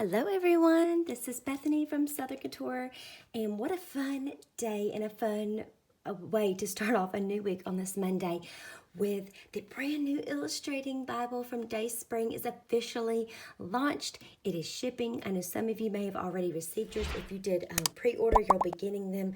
Hello everyone, this is Bethany from Southern Couture, and what a fun day and a fun way to start off a new week on this Monday with the brand new illustrating Bible from DaySpring is officially launched. It is shipping. I know some of you may have already received yours. If you did pre-order, you'll be getting them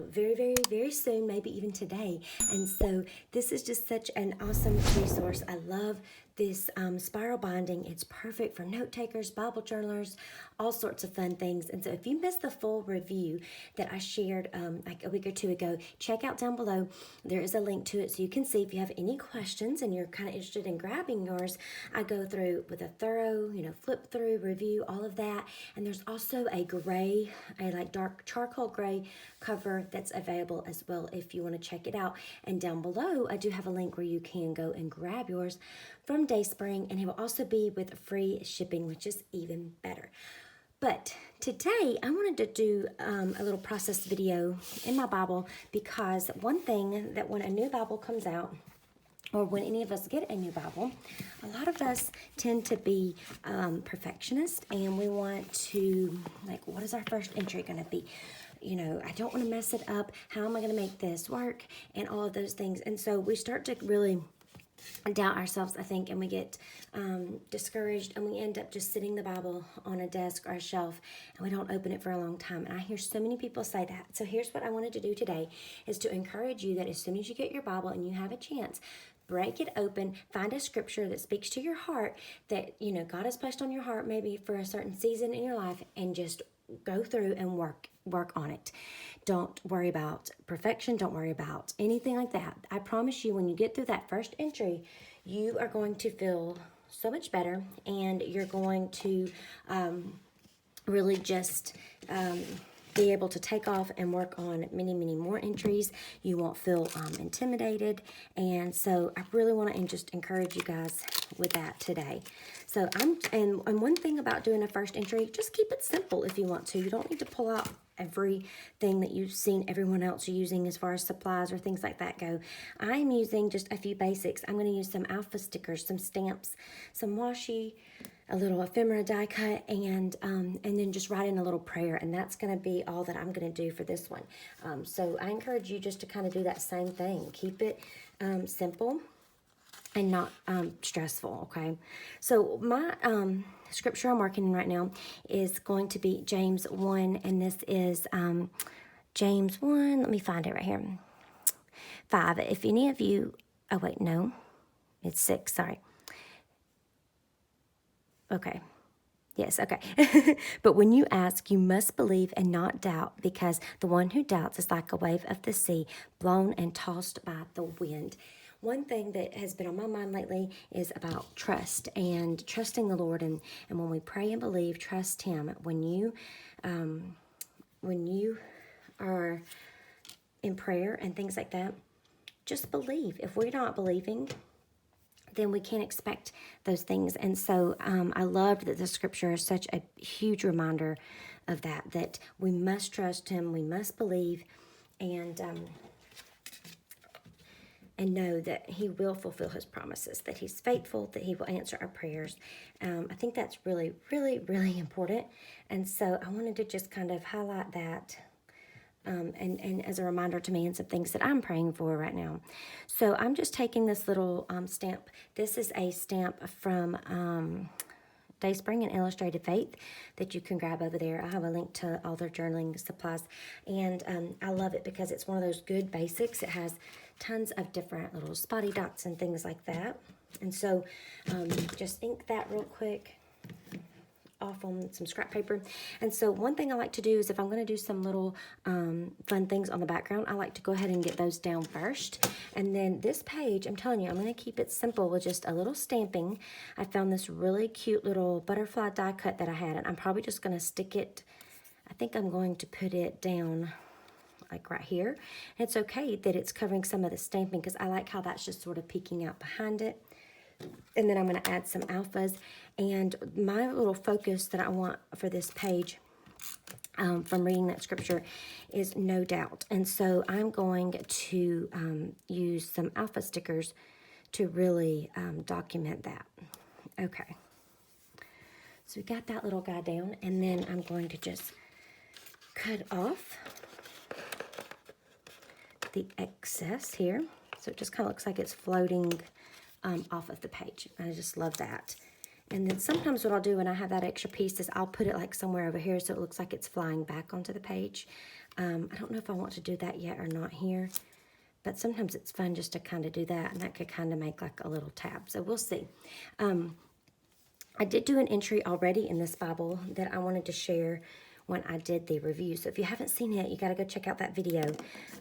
very soon, maybe even today. And so this is just such an awesome resource. I love this spiral binding. It's perfect for note takers, Bible journalers, all sorts of fun things. And so if you missed the full review that I shared like a week or two ago, check out down below. There is a link to it so you can see if you have any questions and you're kind of interested in grabbing yours. I go through with a thorough, flip through review, all of that. And there's also a gray, a like dark charcoal gray cover that's available as well if you want to check it out. And down below, I do have a link where you can go and grab yours from DaySpring, and it will also be with free shipping, which is even better. But today I wanted to do a little process video in my Bible, because one thing that when a new Bible comes out, or when any of us get a new Bible, a lot of us tend to be perfectionists, and we want to, like, what is our first entry going to be? I don't want to mess it up. How am I going to make this work? And all of those things. And so we start to really doubt ourselves, I think, and we get discouraged, and we end up just sitting the Bible on a desk or a shelf, and we don't open it for a long time. And I hear so many people say that. So here's what I wanted to do today, is to encourage you that as soon as you get your Bible and you have a chance, break it open, find a scripture that speaks to your heart, that God has placed on your heart maybe for a certain season in your life, and just go through and work on it. Don't worry about perfection. Don't worry about anything like that. I promise you, when you get through that first entry, you are going to feel so much better, and you're going to really just be able to take off and work on many more entries. You won't feel intimidated. And so I really want to just encourage you guys with that today. So and one thing about doing a first entry, just keep it simple if you want to. You don't need to pull out everything that you've seen everyone else using as far as supplies or things like that go. I'm using just a few basics. I'm going to use some alpha stickers, some stamps, some washi, a little ephemera die cut, and then just write in a little prayer, and that's going to be all that I'm going to do for this one. So I encourage you just to kind of do that same thing. Keep it simple and not stressful, okay? So my scripture I'm working in right now is going to be James 1, and this is James 1, let me find it right here, 5. If any of you, oh wait, no, it's 6, sorry. Okay. Yes, okay. But when you ask, you must believe and not doubt, because the one who doubts is like a wave of the sea, blown and tossed by the wind. One thing that has been on my mind lately is about trust, and trusting the Lord. And when we pray and believe, trust Him. When you are in prayer and things like that, just believe. If we're not believing, then we can't expect those things. And so I loved that the scripture is such a huge reminder of that we must trust Him, we must believe, and know that He will fulfill His promises, that He's faithful, that He will answer our prayers. I think that's really important. And so I wanted to just kind of highlight that, and as a reminder to me, and some things that I'm praying for right now. So I'm just taking this little stamp. This is a stamp from DaySpring and Illustrated Faith that you can grab over there. I have a link to all their journaling supplies, and I love it because it's one of those good basics. It has tons of different little spotty dots and things like that. And so just ink that real quick off on some scrap paper. And so one thing I like to do is, if I'm going to do some little fun things on the background, I like to go ahead and get those down first. And then this page, I'm telling you, I'm going to keep it simple with just a little stamping. I found this really cute little butterfly die cut that I had, and I'm probably just going to stick it, I think I'm going to put it down like right here. And it's okay that it's covering some of the stamping, because I like how that's just sort of peeking out behind it. And then I'm going to add some alphas. And my little focus that I want for this page from reading that scripture is no doubt. And so I'm going to use some alpha stickers to really document that. Okay. So we got that little guy down, and then I'm going to just cut off the excess here. So it just kind of looks like it's floating off of the page. I just love that. And then sometimes what I'll do when I have that extra piece is I'll put it like somewhere over here so it looks like it's flying back onto the page. I don't know if I want to do that yet or not here, but sometimes it's fun just to kind of do that, and that could kind of make like a little tab. So we'll see. I did do an entry already in this Bible that I wanted to share when I did the review. So if you haven't seen it, you got to go check out that video.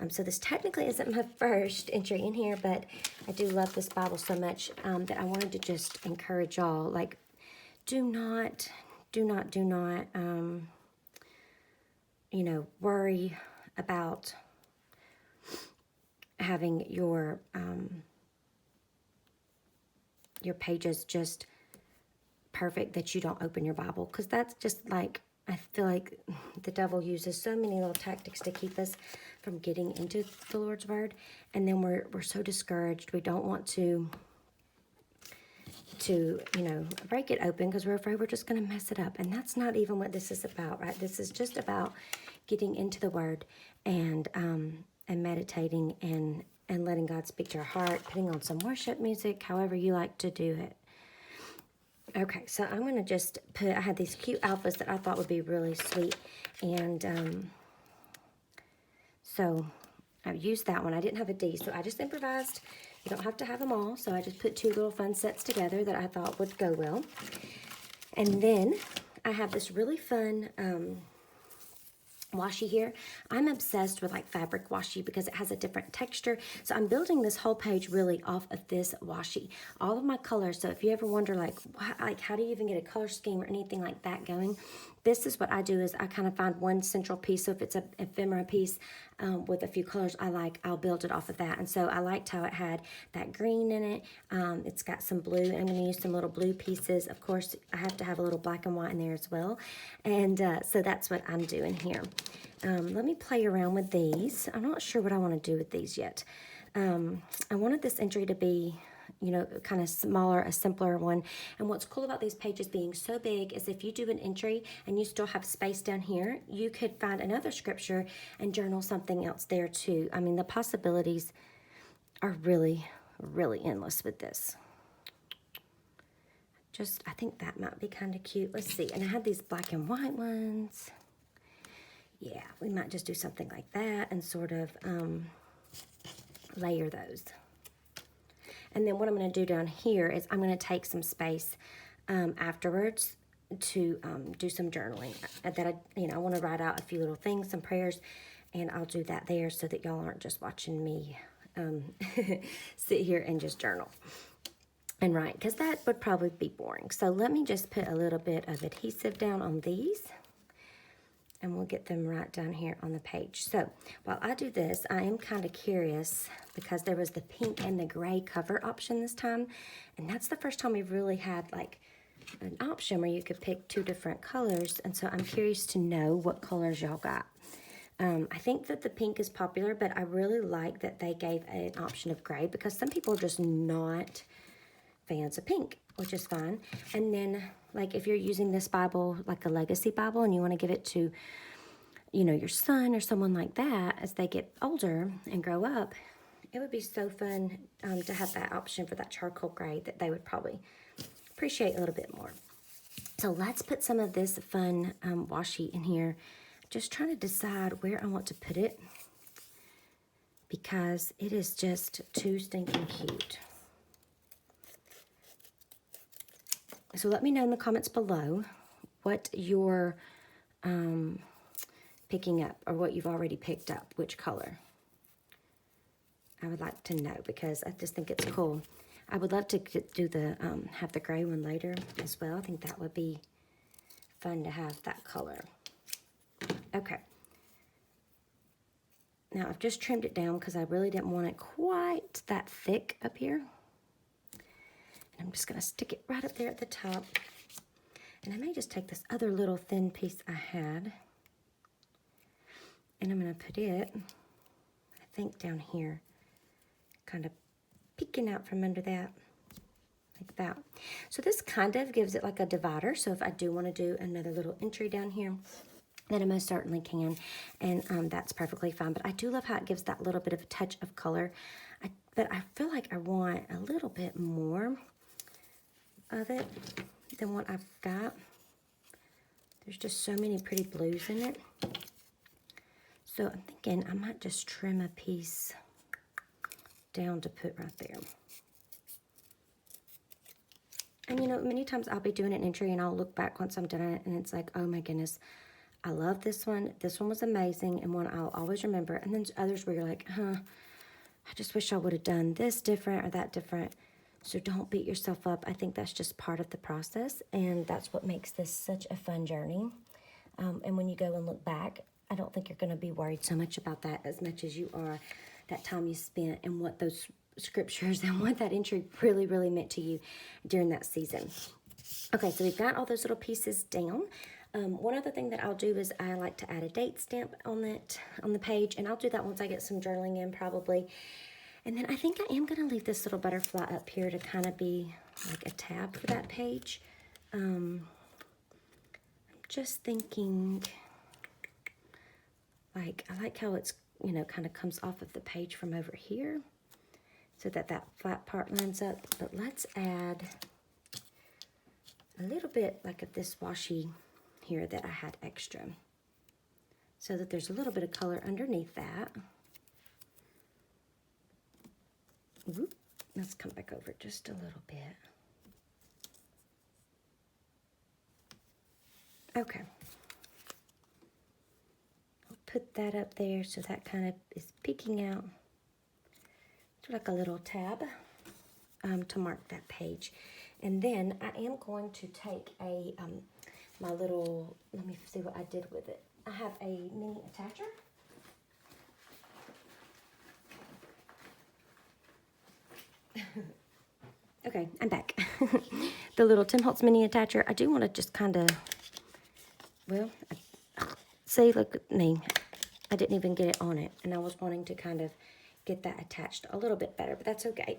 So this technically isn't my first entry in here, but I do love this Bible so much that I wanted to just encourage y'all, like, do not, you know, worry about having your pages just perfect that you don't open your Bible, because that's just like, I feel like the devil uses so many little tactics to keep us from getting into the Lord's Word, and then we're so discouraged. We don't want to you know, break it open because we're afraid we're just going to mess it up, and that's not even what this is about, right? This is just about getting into the Word and meditating and letting God speak to our heart, putting on some worship music, however you like to do it. Okay, so I'm going to just put, I had these cute alphas that I thought would be really sweet, and so I used that one. I didn't have a D, so I just improvised. You don't have to have them all, so I just put two little fun sets together that I thought would go well. And then I have this really fun washi here. I'm obsessed with like fabric washi because it has a different texture. So I'm building this whole page really off of this washi. All of my colors, so if you ever wonder like how do you even get a color scheme or anything like that going, this is what I do is I kind of find one central piece. So if it's an ephemera piece with a few colors I like, I'll build it off of that. And so I liked how it had that green in it. It's got some blue. I'm going to use some little blue pieces. Of course, I have to have a little black and white in there as well. And so that's what I'm doing here. Let me play around with these. I'm not sure what I want to do with these yet. I wanted this entry to be, you know, kind of smaller, a simpler one. And what's cool about these pages being so big is if you do an entry and you still have space down here, you could find another scripture and journal something else there too. I mean, the possibilities are really, really endless with this. I think that might be kind of cute. Let's see. And I had these black and white ones. Yeah, we might just do something like that and sort of layer those. And then what I'm going to do down here is I'm going to take some space afterwards to do some journaling. I want to write out a few little things, some prayers, and I'll do that there so that y'all aren't just watching me sit here and just journal and write, because that would probably be boring. So let me just put a little bit of adhesive down on these, and we'll get them right down here on the page. So while I do this, I am kind of curious because there was the pink and the gray cover option this time, and that's the first time we've really had like an option where you could pick two different colors, and so I'm curious to know what colors y'all got. I think that the pink is popular, but I really like that they gave an option of gray because some people are just not fans of pink, which is fine. And then like if you're using this Bible, like a legacy Bible, and you want to give it to, you know, your son or someone like that as they get older and grow up, it would be so fun to have that option for that charcoal gray that they would probably appreciate a little bit more. So let's put some of this fun washi in here. Just trying to decide where I want to put it because it is just too stinking cute. So let me know in the comments below what you're picking up or what you've already picked up, which color. I would like to know because I just think it's cool. I would love to do the have the gray one later as well. I think that would be fun to have that color. Okay. Now I've just trimmed it down because I really didn't want it quite that thick up here. I'm just going to stick it right up there at the top. And I may just take this other little thin piece I had. And I'm going to put it, I think, down here. Kind of peeking out from under that. like that. So this kind of gives it like a divider. So if I do want to do another little entry down here, then I most certainly can, and that's perfectly fine. But I do love how it gives that little bit of a touch of color. But I feel like I want a little bit more of it than what I've got. There's just so many pretty blues in it. So I'm thinking I might just trim a piece down to put right there. And you know, many times I'll be doing an entry and I'll look back once I'm done it and it's like, oh my goodness, I love this one. This one was amazing and one I'll always remember. And then there's others where you're like, I just wish I would have done this different or that different. So don't beat yourself up. I think that's just part of the process, and that's what makes this such a fun journey. And when you go and look back, I don't think you're going to be worried so much about that as much as you are that time you spent and what those scriptures and what that entry really, really meant to you during that season. Okay, so we've got all those little pieces down. One other thing that I'll do is I like to add a date stamp on the page, and I'll do that once I get some journaling in probably. And then I think I am going to leave this little butterfly up here to kind of be like a tab for that page. I'm just thinking, like, I like how it's, you know, kind of comes off of the page from over here so that that flat part lines up. But let's add a little bit like of this washi here that I had extra so that there's a little bit of color underneath that. Whoop. Let's come back over just a little bit. Okay. I'll put that up there so that kind of is peeking out. Do like a little tab to mark that page. And then I am going to take a my little, let me see what I did with it. I have a mini attacher. Okay, I'm back. The little Tim Holtz mini attacher. I do want to just kind of, well, see, look at me. I didn't even get it on it, and I was wanting to kind of get that attached a little bit better, but that's okay.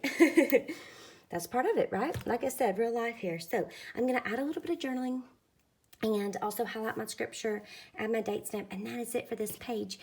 That's part of it, right? Like I said, real life here. So I'm going to add a little bit of journaling and also highlight my scripture, add my date stamp, and that is it for this page.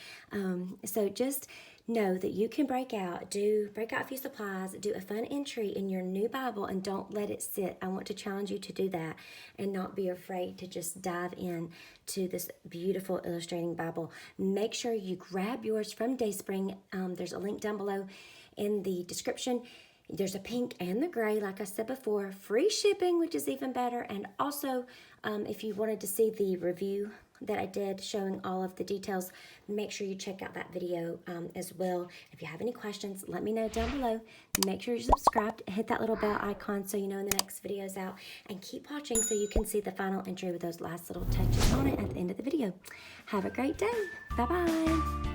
So just know that you can break out a few supplies, do a fun entry in your new Bible, and don't let it sit. I want to challenge you to do that and not be afraid to just dive in to this beautiful illustrating Bible. Make sure you grab yours from DaySpring. There's a link down below in the description. There's a pink and the gray, like I said before, free shipping, which is even better. And also, if you wanted to see the review that I did showing all of the details, make sure you check out that video as well. If you have any questions, let me know down below. Make sure you're subscribed, hit that little bell icon so you know when the next video is out, and keep watching so you can see the final entry with those last little touches on it at the end of the video. Have a great day. Bye-bye.